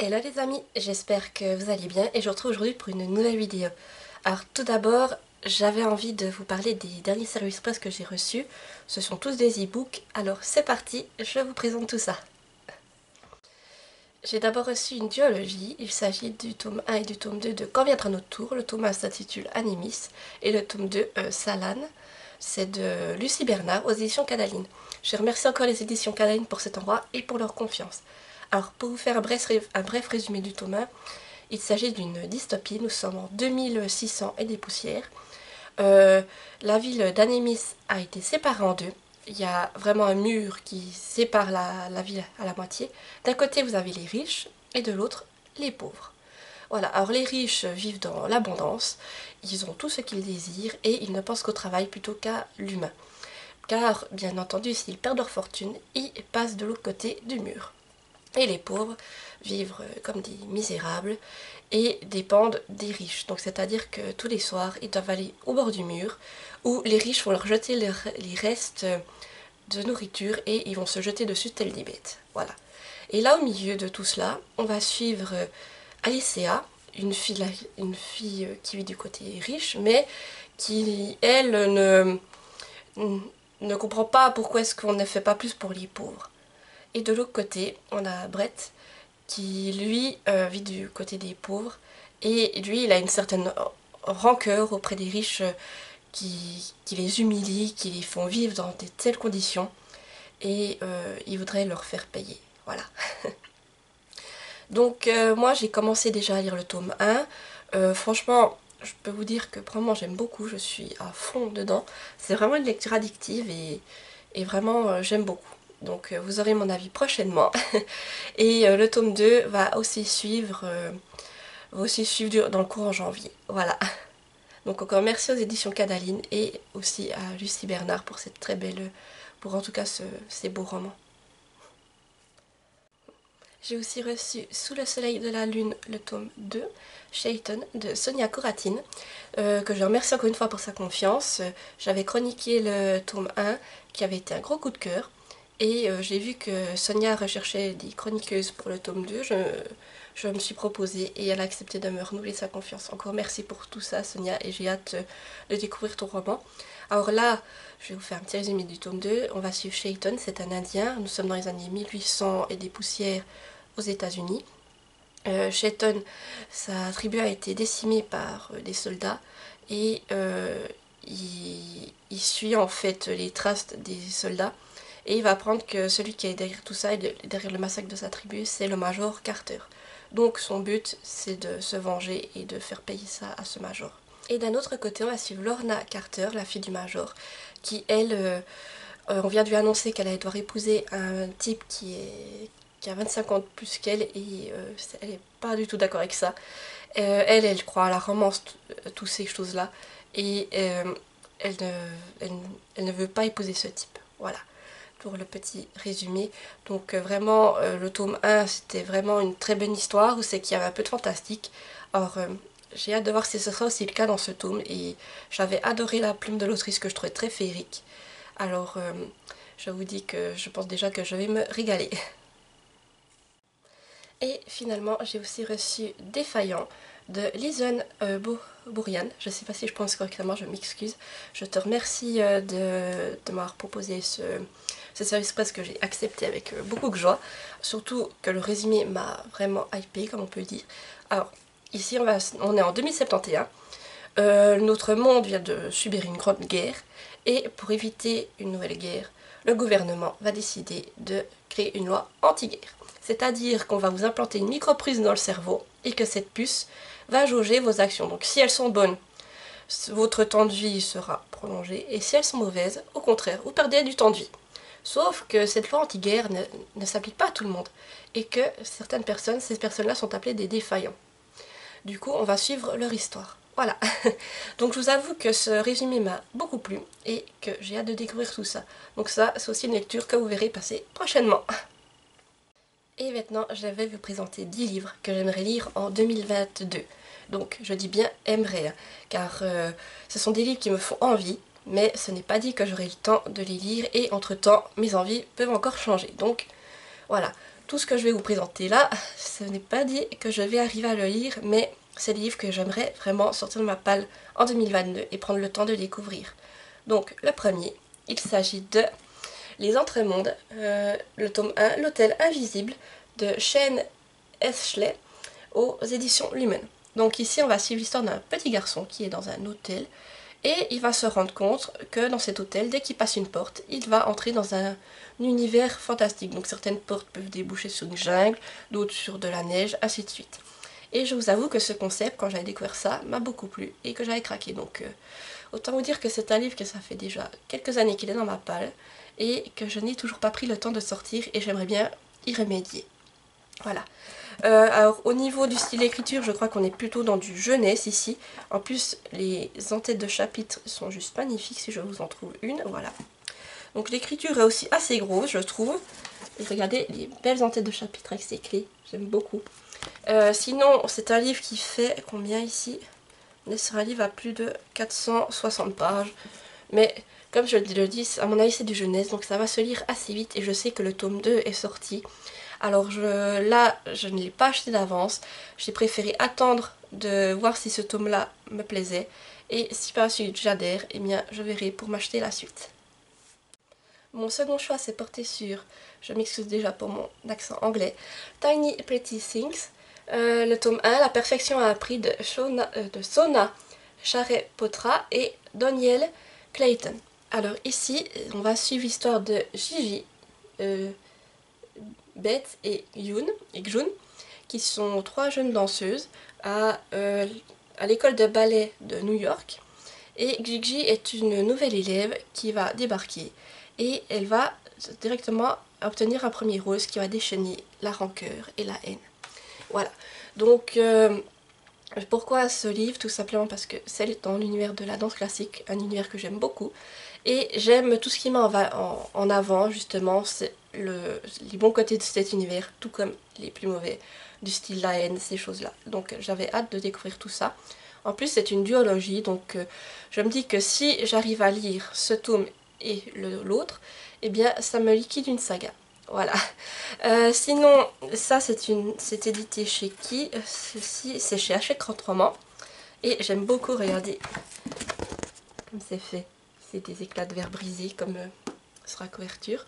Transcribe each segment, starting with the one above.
Hello les amis, j'espère que vous allez bien et je vous retrouve aujourd'hui pour une nouvelle vidéo. Alors tout d'abord, j'avais envie de vous parler des derniers services presse que j'ai reçus. Ce sont tous des e-books, alors c'est parti, je vous présente tout ça. J'ai d'abord reçu une duologie, il s'agit du tome 1 et du tome 2 de Quand viendra notre tour. Le tome 1 s'intitule Animis et le tome 2 Salane. C'est de Lucie Bernard aux éditions Cadaline. Je remercie encore les éditions Cadaline pour cet envoi et pour leur confiance. Alors pour vous faire un bref résumé du tome 1, il s'agit d'une dystopie, nous sommes en 2600 et des poussières. La ville d'Animis a été séparée en deux. Il y a vraiment un mur qui sépare la ville à la moitié. D'un côté vous avez les riches et de l'autre les pauvres. Voilà, alors les riches vivent dans l'abondance, ils ont tout ce qu'ils désirent et ils ne pensent qu'au travail plutôt qu'à l'humain. Car, bien entendu, s'ils perdent leur fortune, ils passent de l'autre côté du mur. Et les pauvres vivent comme des misérables et dépendent des riches. Donc c'est-à-dire que tous les soirs, ils doivent aller au bord du mur où les riches vont leur jeter les restes de nourriture et ils vont se jeter dessus tels des bêtes. Voilà. Et là, au milieu de tout cela, on va suivre Alicea, une fille qui vit du côté riche, mais qui, elle, ne comprend pas pourquoi est-ce qu'on ne fait pas plus pour les pauvres. Et de l'autre côté, on a Brett, qui lui vit du côté des pauvres, et lui, il a une certaine rancœur auprès des riches qui les humilient, qui les font vivre dans de telles conditions, et il voudrait leur faire payer. Voilà. Donc moi j'ai commencé déjà à lire le tome 1. Franchement, je peux vous dire que vraiment j'aime beaucoup, je suis à fond dedans. C'est vraiment une lecture addictive et vraiment j'aime beaucoup. Donc vous aurez mon avis prochainement. Et le tome 2 va aussi suivre dans le courant janvier. Voilà. Donc encore merci aux éditions Cadaline et aussi à Lucie Bernard pour cette très belle, pour en tout cas ces beaux romans. J'ai aussi reçu Sous le soleil de la lune, le tome 2, Shaitan, de Sonia Coratine, que je remercie encore une fois pour sa confiance. J'avais chroniqué le tome 1, qui avait été un gros coup de cœur, et j'ai vu que Sonia recherchait des chroniqueuses pour le tome 2, je me suis proposée, et elle a accepté de me renouveler sa confiance. Encore merci pour tout ça Sonia, et j'ai hâte de découvrir ton roman. Alors là, je vais vous faire un petit résumé du tome 2. On va suivre Shaitan, c'est un Indien, nous sommes dans les années 1800 et des poussières, aux États-Unis. Shaitan, sa tribu a été décimée par des soldats et il suit en fait les traces des soldats et il va apprendre que celui qui est derrière tout ça et derrière le massacre de sa tribu, c'est le Major Carter. Donc son but, c'est de se venger et de faire payer ça à ce Major. Et d'un autre côté, on va suivre Lorna Carter, la fille du Major, qui elle, on vient de lui annoncer qu'elle allait devoir épouser un type qui a 25 ans de plus qu'elle et elle n'est pas du tout d'accord avec ça. Elle croit à la romance, toutes ces choses-là, et elle, elle ne veut pas épouser ce type. Voilà, pour le petit résumé. Donc vraiment, le tome 1, c'était vraiment une très bonne histoire, où c'est qu'il y avait un peu de fantastique. Alors, j'ai hâte de voir si ce sera aussi le cas dans ce tome, et j'avais adoré la plume de l'autrice que je trouvais très féerique. Alors, je vous dis que je pense déjà que je vais me régaler. Et finalement, j'ai aussi reçu Défaillant de Lisanne Bourian. Je ne sais pas si je prononce correctement, je m'excuse. Je te remercie de m'avoir proposé ce service presse que j'ai accepté avec beaucoup de joie. Surtout que le résumé m'a vraiment hypé, comme on peut dire. Alors, ici, on est en 2071. Notre monde vient de subir une grande guerre. Et pour éviter une nouvelle guerre, le gouvernement va décider de créer une loi anti-guerre. C'est-à-dire qu'on va vous implanter une micro-puce dans le cerveau et que cette puce va jauger vos actions. Donc si elles sont bonnes, votre temps de vie sera prolongé, et si elles sont mauvaises, au contraire, vous perdez du temps de vie. Sauf que cette loi anti-guerre ne s'applique pas à tout le monde et que certaines personnes, ces personnes-là sont appelées des défaillants. Du coup, on va suivre leur histoire. Voilà. Donc je vous avoue que ce résumé m'a beaucoup plu et que j'ai hâte de découvrir tout ça. Donc ça, c'est aussi une lecture que vous verrez passer prochainement. Et maintenant, je vais vous présenter 10 livres que j'aimerais lire en 2022. Donc, je dis bien aimerais, hein, car ce sont des livres qui me font envie, mais ce n'est pas dit que j'aurai le temps de les lire, et entre-temps, mes envies peuvent encore changer. Donc, voilà. tout ce que je vais vous présenter là, ce n'est pas dit que je vais arriver à le lire, mais c'est des livres que j'aimerais vraiment sortir de ma palle en 2022 et prendre le temps de découvrir. Donc le premier, il s'agit de Les Entremondes, le tome 1, L'Hôtel Invisible de Shane Eshley aux éditions Lumen. Donc ici on va suivre l'histoire d'un petit garçon qui est dans un hôtel et il va se rendre compte que dans cet hôtel, dès qu'il passe une porte, il va entrer dans un univers fantastique. Donc certaines portes peuvent déboucher sur une jungle, d'autres sur de la neige, ainsi de suite. Et je vous avoue que ce concept, quand j'avais découvert ça, m'a beaucoup plu et que j'avais craqué. Donc autant vous dire que c'est un livre que ça fait déjà quelques années qu'il est dans ma palle et que je n'ai toujours pas pris le temps de sortir et j'aimerais bien y remédier. Voilà. Alors au niveau du style d'écriture, je crois qu'on est plutôt dans du jeunesse ici. En plus, les en-têtes de chapitres sont juste magnifiques si je vous en trouve une. Voilà. Donc l'écriture est aussi assez grosse, je trouve. Et regardez les belles en-têtes de chapitres avec ces clés. J'aime beaucoup. Sinon, c'est un livre qui fait combien ici? On est sur un livre à plus de 460 pages. Mais comme je le dis, à mon avis c'est du jeunesse, donc ça va se lire assez vite. Et je sais que le tome 2 est sorti. Alors là, je ne l'ai pas acheté d'avance. J'ai préféré attendre de voir si ce tome-là me plaisait. Et si par la suite j'adhère, eh bien je verrai pour m'acheter la suite. Mon second choix s'est porté sur, je m'excuse déjà pour mon accent anglais, Tiny Pretty Things. Le tome 1, La perfection a appris de Sona Charepotra et Daniel Clayton. Alors ici, on va suivre l'histoire de Gigi, Beth et Jun, qui sont 3 jeunes danseuses à l'école de ballet de New York. Et Gigi est une nouvelle élève qui va débarquer et elle va directement obtenir un premier rôle, ce qui va déchaîner la rancœur et la haine. Voilà, donc pourquoi ce livre? Tout simplement parce que c'est dans l'univers de la danse classique, un univers que j'aime beaucoup. Et j'aime tout ce qui met en avant, justement, c'est les bons côtés de cet univers, tout comme les plus mauvais, du style la haine, ces choses-là. Donc j'avais hâte de découvrir tout ça. En plus, c'est une duologie, donc je me dis que si j'arrive à lire ce tome et l'autre, eh bien, ça me liquide une saga. Voilà. Sinon, ça, c'est édité chez qui? Ceci, c'est chez Hachette Grand Roman. Et j'aime beaucoup, regardez, comme c'est fait. C'est des éclats de verre brisés comme sur la couverture.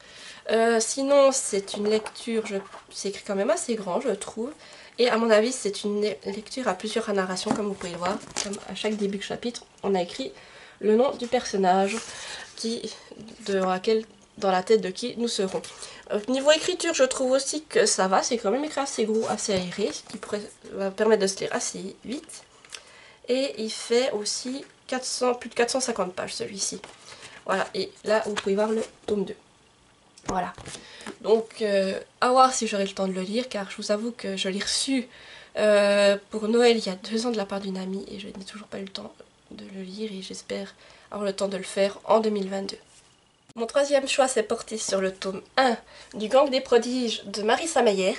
Sinon, c'est une lecture, c'est écrit quand même assez grand, je trouve. Et à mon avis, c'est une lecture à plusieurs narrations, comme vous pouvez le voir. Comme à chaque début de chapitre, on a écrit le nom du personnage dans la tête de qui nous serons. Niveau écriture, je trouve aussi que ça va. C'est quand même écrit assez gros, assez aéré, ce qui va permettre de se lire assez vite. Et il fait aussi plus de 450 pages celui-ci. Voilà, et là vous pouvez voir le tome 2. Voilà. Donc à voir si j'aurai le temps de le lire, car je vous avoue que je l'ai reçu pour Noël il y a 2 ans de la part d'une amie et je n'ai toujours pas eu le temps de le lire et j'espère avoir le temps de le faire en 2022. Mon troisième choix s'est porté sur le tome 1 du Gang des Prodiges de Marissa Meyer.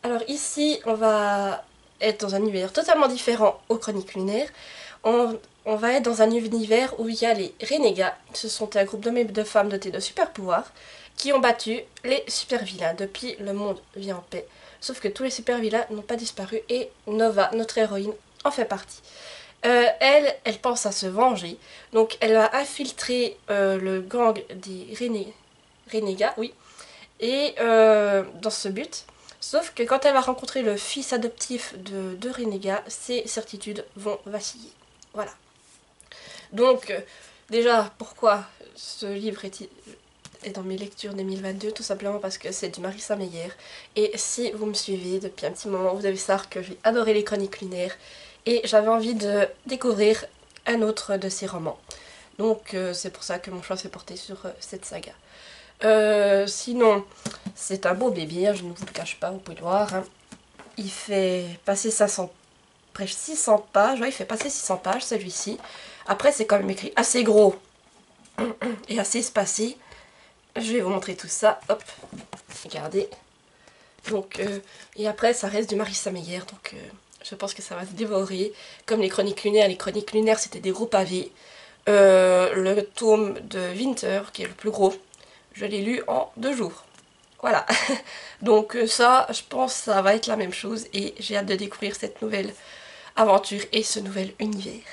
Alors ici, on va être dans un univers totalement différent aux Chroniques Lunaires. On va être dans un univers où il y a les Renégats. Ce sont un groupe de femmes dotées de super pouvoirs qui ont battu les super vilains. Depuis, le monde vit en paix. Sauf que tous les super vilains n'ont pas disparu et Nova, notre héroïne, en fait partie. Elle pense à se venger, donc elle va infiltrer le gang des Renégats, oui, et dans ce but, sauf que quand elle va rencontrer le fils adoptif de deux Renégats, ses certitudes vont vaciller. Voilà. Donc, déjà, pourquoi ce livre est dans mes lectures 2022? Tout simplement parce que c'est du Marissa Meyer, et si vous me suivez depuis un petit moment, vous devez savoir que j'ai adoré les Chroniques Lunaires, et j'avais envie de découvrir un autre de ses romans. Donc c'est pour ça que mon choix s'est porté sur cette saga. Sinon, c'est un beau bébé, hein, je ne vous le cache pas, vous pouvez le voir. Hein. Il fait passer 600 pages, ouais, il fait passer 600 pages celui-ci. Après c'est quand même écrit assez gros et assez espacé. Je vais vous montrer tout ça, hop, regardez. Donc, et après ça reste du Marissa Meyer, donc... je pense que ça va se dévorer, comme les Chroniques Lunaires. Les Chroniques Lunaires, c'était des gros pavés. Le tome de Winter, qui est le plus gros, je l'ai lu en 2 jours. Voilà. Donc ça, je pense que ça va être la même chose et j'ai hâte de découvrir cette nouvelle aventure et ce nouvel univers.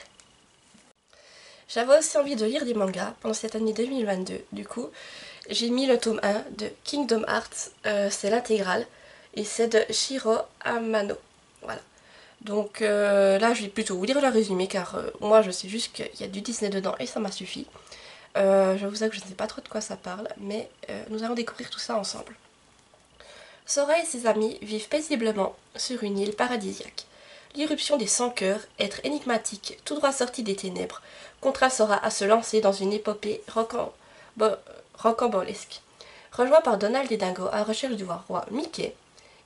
J'avais aussi envie de lire des mangas pendant cette année 2022. Du coup, j'ai mis le tome 1 de Kingdom Hearts, c'est l'intégrale, et c'est de Shiro Amano. Voilà. Donc là, je vais plutôt vous lire le résumé car moi je sais juste qu'il y a du Disney dedans et ça m'a suffi. Je vous avoue que je ne sais pas trop de quoi ça parle, mais nous allons découvrir tout ça ensemble. Sora et ses amis vivent paisiblement sur une île paradisiaque. L'irruption des Sans-Cœurs, être énigmatique, tout droit sorti des ténèbres, contraint Sora à se lancer dans une épopée rocambolesque. Rejoint par Donald et Dingo à la recherche du roi Mickey,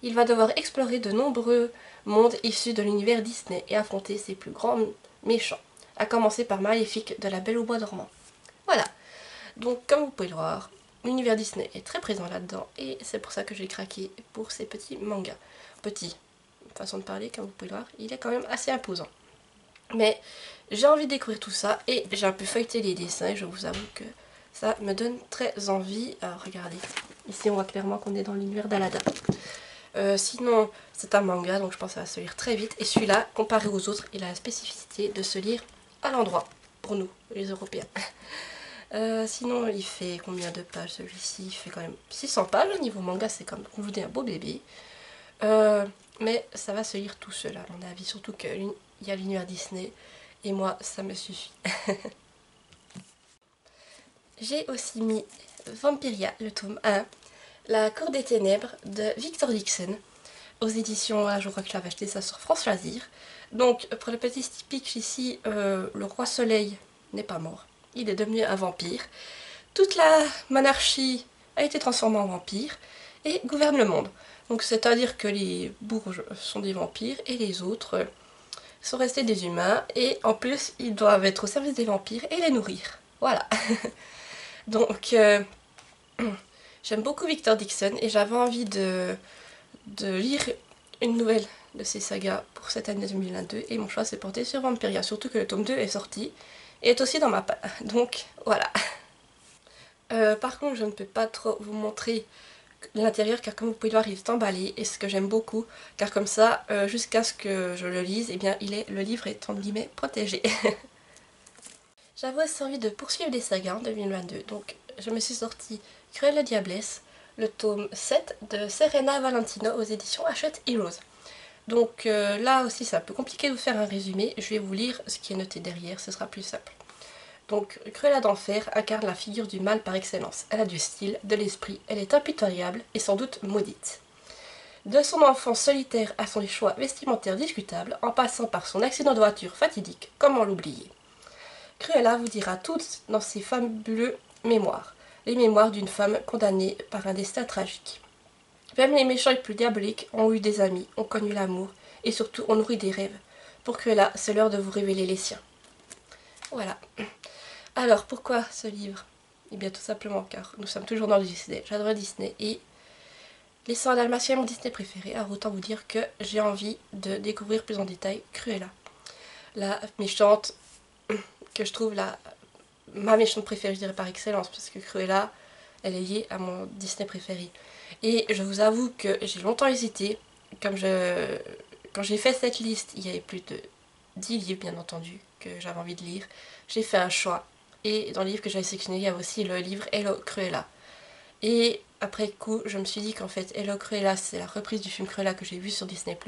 il va devoir explorer de nombreux mondes issus de l'univers Disney et affronter ses plus grands méchants, à commencer par Maléfique de la Belle au Bois dormant. Voilà, donc comme vous pouvez le voir, l'univers Disney est très présent là-dedans et c'est pour ça que j'ai craqué pour ces petits mangas. Petit, façon de parler, comme vous pouvez le voir, il est quand même assez imposant. Mais j'ai envie de découvrir tout ça et j'ai un peu feuilleté les dessins et je vous avoue que ça me donne très envie. Alors regardez, ici on voit clairement qu'on est dans l'univers d'Aladdin. Sinon, c'est un manga, donc je pense que ça va se lire très vite. Et celui-là, comparé aux autres, il a la spécificité de se lire à l'endroit, pour nous, les Européens. Sinon, il fait combien de pages celui-ci? Il fait quand même 600 pages. Au niveau manga, c'est comme vous vous dites un beau bébé. Mais ça va se lire tout seul, à mon avis. Surtout qu'il y a l'univers Disney. Et moi, ça me suffit. J'ai aussi mis Vampiria, le tome 1. La Cour des Ténèbres de Victor Dixon. Aux éditions, là, je crois que j'avais acheté ça sur France Loisirs. Donc, pour le petit pitch ici, le roi Soleil n'est pas mort. Il est devenu un vampire. Toute la monarchie a été transformée en vampire et gouverne le monde. Donc c'est-à-dire que les bourges sont des vampires et les autres sont restés des humains. Et en plus, ils doivent être au service des vampires et les nourrir. Voilà. Donc j'aime beaucoup Victor Dixon et j'avais envie de lire une nouvelle de ces sagas pour cette année 2022 et mon choix s'est porté sur Vampiria, surtout que le tome 2 est sorti et est aussi dans ma palle. Donc voilà. Par contre, je ne peux pas trop vous montrer l'intérieur car comme vous pouvez le voir, il est emballé et ce que j'aime beaucoup car comme ça, jusqu'à ce que je le lise, eh bien, le livre est entre guillemets protégé. J'avais aussi envie de poursuivre des sagas en 2022, donc je me suis sorti Cruella Diablesse, le tome 7 de Serena Valentino aux éditions Hachette Heroes. Donc là aussi c'est un peu compliqué de vous faire un résumé, je vais vous lire ce qui est noté derrière, ce sera plus simple. Donc Cruella d'Enfer incarne la figure du mal par excellence. Elle a du style, de l'esprit, elle est impitoyable et sans doute maudite. De son enfance solitaire à son choix vestimentaire discutable, en passant par son accident de voiture fatidique, comment l'oublier? Cruella vous dira toutes dans ses fabuleux mémoires, les mémoires d'une femme condamnée par un destin tragique. Même les méchants les plus diaboliques ont eu des amis, ont connu l'amour, et surtout ont nourri des rêves. Pour Cruella, c'est l'heure de vous révéler les siens. Voilà. Alors, pourquoi ce livre? Eh bien, tout simplement car nous sommes toujours dans le Disney. J'adore Disney et les 100 Dalmatiens est mon Disney préféré. Alors, autant vous dire que j'ai envie de découvrir plus en détail Cruella. La méchante que je trouve ma méchante préférée, je dirais par excellence, parce que Cruella, elle est liée à mon Disney préféré. Et je vous avoue que j'ai longtemps hésité. Quand j'ai fait cette liste, il y avait plus de 10 livres, bien entendu, que j'avais envie de lire. J'ai fait un choix. Et dans le livre que j'avais sélectionné, il y avait aussi le livre Hello Cruella. Et après coup, je me suis dit qu'en fait, Hello Cruella, c'est la reprise du film Cruella que j'ai vu sur Disney+.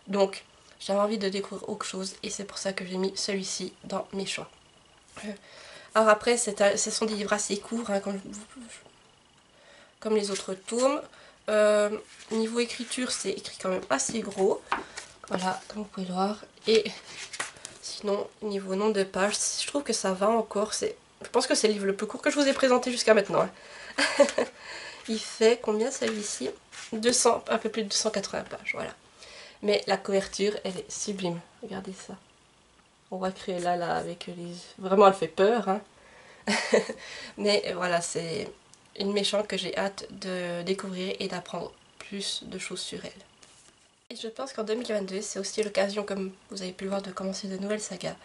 Donc, j'avais envie de découvrir autre chose et c'est pour ça que j'ai mis celui-ci dans mes choix. Alors après, ce sont des livres assez courts, hein, comme les autres tomes. Niveau écriture, c'est écrit quand même assez gros. Voilà, comme vous pouvez le voir. Et sinon, niveau nombre de pages, je trouve que ça va encore. Je pense que c'est le livre le plus court que je vous ai présenté jusqu'à maintenant. Hein. Il fait combien celui-ci? 200, un peu plus de 280 pages, voilà. Mais la couverture, elle est sublime. Regardez ça. On voit Cruella là avec les... Vraiment, elle fait peur. Hein. Mais voilà, c'est une méchante que j'ai hâte de découvrir et d'apprendre plus de choses sur elle. Et je pense qu'en 2022, c'est aussi l'occasion, comme vous avez pu le voir, de commencer de nouvelles sagas.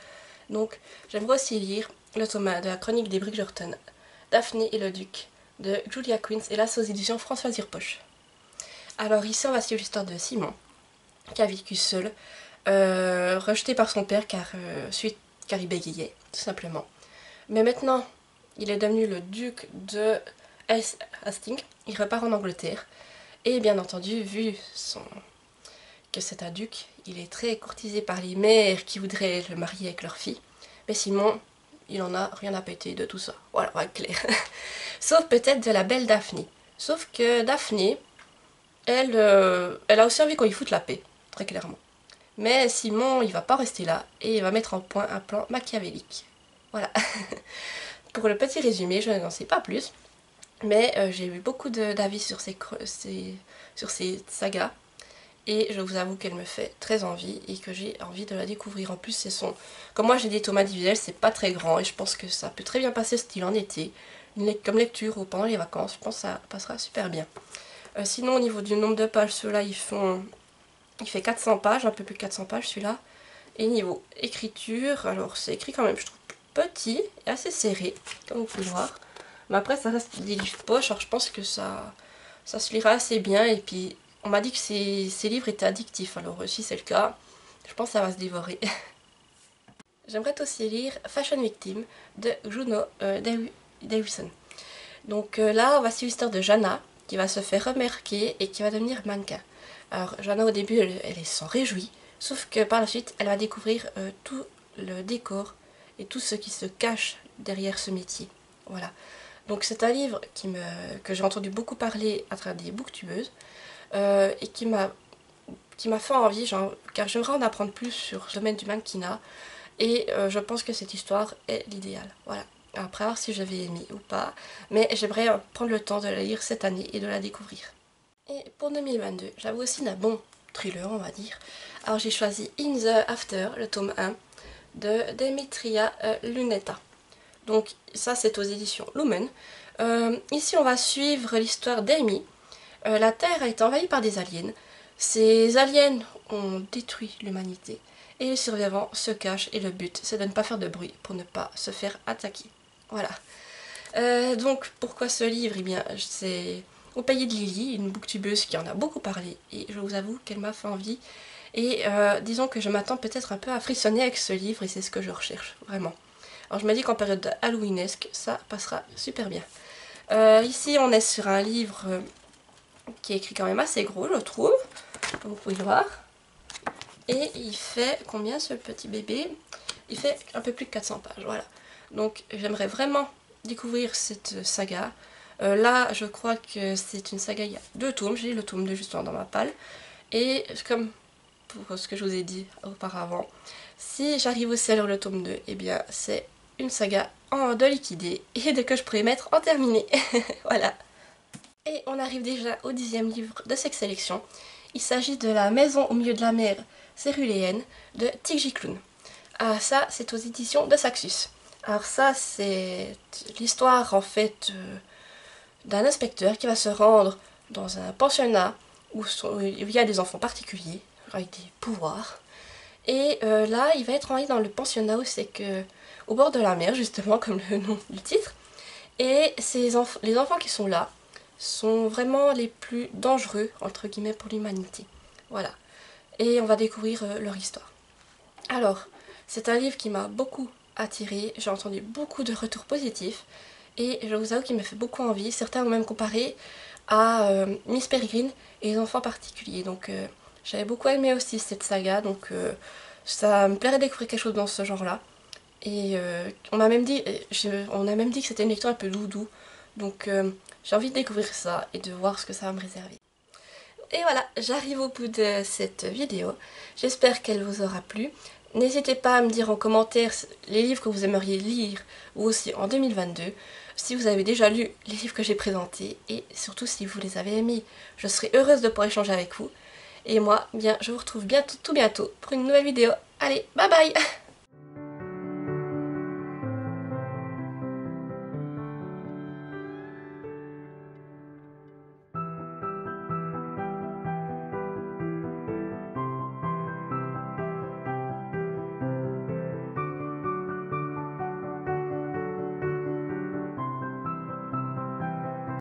Donc, j'aimerais aussi lire le tome 1 de la chronique des Bridgerton, Daphné et le Duc, de Julia Quinn, et là c'est aux éditions Françoise Irpoche. Alors ici on va suivre l'histoire de Simon, qui a vécu seul, rejeté par son père car il bégayait, tout simplement. Mais maintenant, il est devenu le duc de Hastings, il repart en Angleterre, et bien entendu, que c'est un duc, il est très courtisé par les mères qui voudraient le marier avec leur fille, mais Simon, il en a rien à péter de tout ça, voilà, on va être clair. Sauf peut-être de la belle Daphné. Sauf que Daphné, elle a aussi envie qu'on y foute la paix, très clairement. Mais Simon, il va pas rester là, et il va mettre en point un plan machiavélique. Voilà. Pour le petit résumé, je n'en sais pas plus, mais j'ai eu beaucoup d'avis sur ces sagas, et je vous avoue qu'elle me fait très envie, et que j'ai envie de la découvrir. En plus, comme moi j'ai des tomes individuels, c'est pas très grand, et je pense que ça peut très bien passer style en été, comme lecture ou pendant les vacances, je pense que ça passera super bien. Sinon, au niveau du nombre de pages, ceux-là, il fait 400 pages, un peu plus de 400 pages celui-là. Et niveau écriture, alors c'est écrit quand même, je trouve, petit et assez serré, comme vous pouvez voir. Mais après, ça reste des livres poche, alors je pense que ça se lira assez bien. Et puis, on m'a dit que ces livres étaient addictifs, alors si c'est le cas, je pense que ça va se dévorer. J'aimerais aussi lire Fashion Victim de Juno Davison. Donc là, on va suivre l'histoire de Jana, qui va se faire remarquer et qui va devenir mannequin. Alors Jana, au début, elle s'en réjouit, sauf que par la suite, elle va découvrir tout le décor et tout ce qui se cache derrière ce métier. Voilà. Donc c'est un livre que j'ai entendu beaucoup parler à travers des booktubeuses, et qui m'a fait envie, car j'aimerais en apprendre plus sur le domaine du mannequinat, et je pense que cette histoire est l'idéal. Voilà. Après, voir si je vais aimer ou pas, mais j'aimerais prendre le temps de la lire cette année et de la découvrir. Et pour 2022, j'avoue aussi un bon thriller, on va dire. Alors j'ai choisi In the After, le tome 1, de Demetria Luneta. Donc ça, c'est aux éditions Lumen. Ici, on va suivre l'histoire d'Amy. La Terre a été envahie par des aliens. Ces aliens ont détruit l'humanité. Et les survivants se cachent, et le but, c'est de ne pas faire de bruit pour ne pas se faire attaquer. Voilà. Donc, pourquoi ce livre? Eh bien, c'est Au pays de Lily, une booktubeuse qui en a beaucoup parlé, et je vous avoue qu'elle m'a fait envie. Et disons que je m'attends peut-être un peu à frissonner avec ce livre, et c'est ce que je recherche, vraiment. Alors je me dis qu'en période halloweenesque, ça passera super bien. Ici, on est sur un livre qui est écrit quand même assez gros, je trouve, comme vous pouvez le voir. Et il fait combien ce petit bébé? Il fait un peu plus de 400 pages, voilà. Donc j'aimerais vraiment découvrir cette saga. Là, je crois que c'est une saga, il y a 2 tomes, j'ai le tome 2 justement dans ma palle. Et comme pour ce que je vous ai dit auparavant, si j'arrive aussi à lire le tome 2, eh bien c'est une saga de liquider et que je pourrais mettre en terminé. Voilà. Et on arrive déjà au 10e livre de cette sélection. Il s'agit de La maison au milieu de la mer céruléenne de Tig Clown. Ah, ça, c'est aux éditions de Saxus. Alors ça, c'est l'histoire en fait d'un inspecteur qui va se rendre dans un pensionnat où il y a des enfants particuliers avec des pouvoirs. Et là, il va être envoyé dans le pensionnat où c'est que au bord de la mer, justement, comme le nom du titre. Et les enfants qui sont là sont vraiment les plus dangereux, entre guillemets, pour l'humanité. Voilà. Et on va découvrir leur histoire. Alors, c'est un livre qui m'a beaucoup attirée, j'ai entendu beaucoup de retours positifs, et je vous avoue qu'il me fait beaucoup envie. Certains ont même comparé à Miss Peregrine et les enfants particuliers. Donc j'avais beaucoup aimé aussi cette saga, donc ça me plairait de découvrir quelque chose dans ce genre-là. Et on a même dit que c'était une lecture un peu doudou, donc j'ai envie de découvrir ça et de voir ce que ça va me réserver. Et voilà, j'arrive au bout de cette vidéo. J'espère qu'elle vous aura plu. N'hésitez pas à me dire en commentaire les livres que vous aimeriez lire, ou aussi en 2022, si vous avez déjà lu les livres que j'ai présentés, et surtout si vous les avez aimés. Je serai heureuse de pouvoir échanger avec vous. Et moi, bien, je vous retrouve bientôt, tout bientôt, pour une nouvelle vidéo. Allez, bye bye!